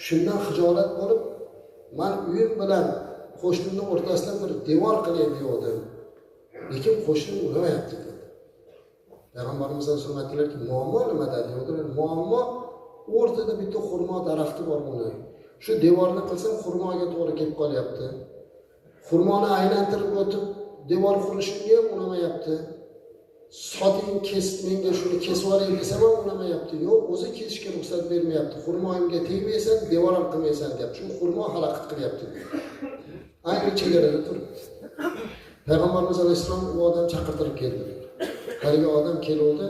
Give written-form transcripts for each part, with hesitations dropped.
Shundan xijolat bo'lib, men uyim bilan qo'shnimning o'rtasidan bir devor qilay degandim. Lekin qo'shnim uramayapti dedi. Payg'ambarimiz sollallohu alayhi vasallam aytdilarki, muammo nimada dedilar? Muammo o'rtada bitta xurmo daraxti bor buni. Shu devorni qilsam xurmoga to'g'ri kelib qolyapti. Xurmoni aylantirib o'tib devor qurishimga ham unamayapti. Soting kesib menga shuni kesib yuboray desam ham unamayapti. Yo'q, o'zi kesishga ruxsat bermayapti. Xurmoyimga tegmaysan, devor ham qilmaysan deyapti. Shu xurmo xalaqit qilyapti. Ayni chegarada turibdi. Payg'ambarimiz alayhisalom u odam chaqirtirib keldilar. Haligi odam keldi,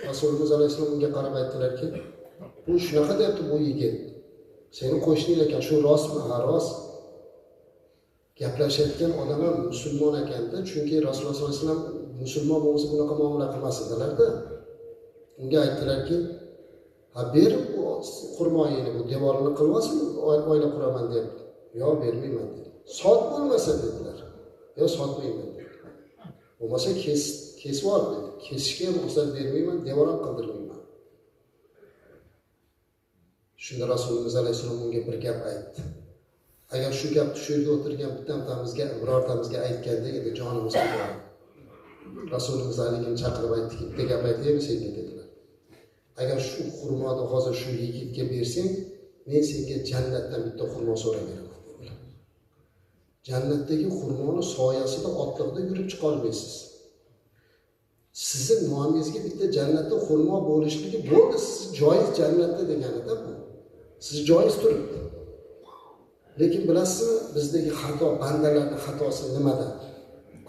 Rasululloh alayhisalom unga qarab aytdilarki, bu shunaqa deyapti bu yigit. Seni qo'shning ekan, shu rostmi? Ha, rost. Gaplashayotgan odam ham musulmon ekanda, chunki Rasululloh sollallohu alayhi vasallam musulmon bo'lsa bunaqa muomala qilmas edilar-da. Unga aytdilarki, "Ha, ber bu xurmoyini, bu devorni qilmasin, oila quraman" deb. "Yo'q, bermayman" dedi. "Sot bo'lmasa" dedilar. "Yo'q, sotmayman" dedi. "Bo'lmasa kesib ol" dedi. "Kesishga ham ruxsat bermayman, devor ham qildirmayman." Shunda Rasululloh alayhisalom unga bir gap aytdi. Agar shu gapni shu yerda o'tirgan birortamizga aytganda edi, jonimiz qoladi. Rasululloh alayhiga chaqirib aytdiki, bitta gap aytaymi senga dedilar. Agar shu xurmoni hozir shu yigitga bersang, men senga jannatdan bitta xurmo so'rab beraman dedilar. Jannatdagi xurmoni soyasida otliqda yurib chiqa olmaysiz. Sizning nomingizga bitta jannatda xurmo bo'lishligi bo'ldi, siz joiz jannatda deganida bu. Siz joiz turibdi. Lekin bilasizmi, bizdagi xato, bandalarning xatosi nimada?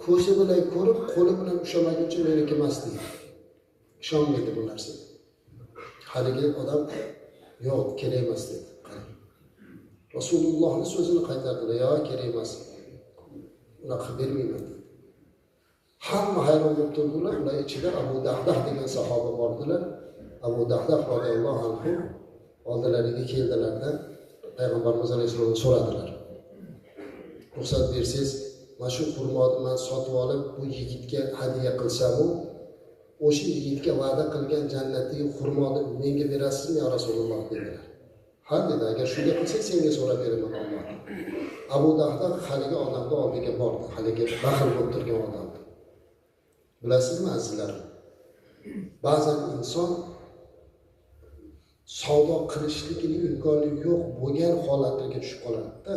Ko'zi bilan ko'rib, qo'li bilan ushlamaguncha meniki emas deydi. Ishonmaydi bu narsaga. Haligi odam yo'q, kerak emas dedi. Rasulullohning so'zini qaytardilar, "Yo'q, kerak emas. Unaqa bermayman" dedi. Hamma hayron bo'lib turdilar. Ular ichida Abu Dahdah degan sahoba bordilar. Abu Dahdah roziyallohu anhu oldilariga keldilarda Payg'ambarimiz alayhisolamdan so'radilar. "Ruxsat bersangiz, mana shu xurmoni men sotib olib bu yigitga hadya qilsam-u, o'sha yigitga va'da qilgan jannatdagi xurmoni menga berasizmi ya Rasululloh" dedilar. "Ha" dedi, "agar shunday qilsak senga so'rab beraman Alloh." Abu Dahdah haligi odamni oldiga bordi, haligi baxil bo'lib turgan odam. Bilasizmi azizlarim? Ba'zan inson savdo qilishligining imkoni yo'q bo'lgan holatlarga tushib qoladi-da.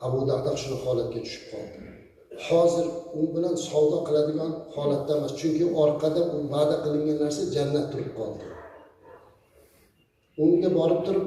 Abu Dahdah shuni holatga tushib qoldi. Hozir u bilan savdo qiladigan holatda emas, chunki orqada u va'da qilingan narsa jannat turib qoldi. Unga borib turib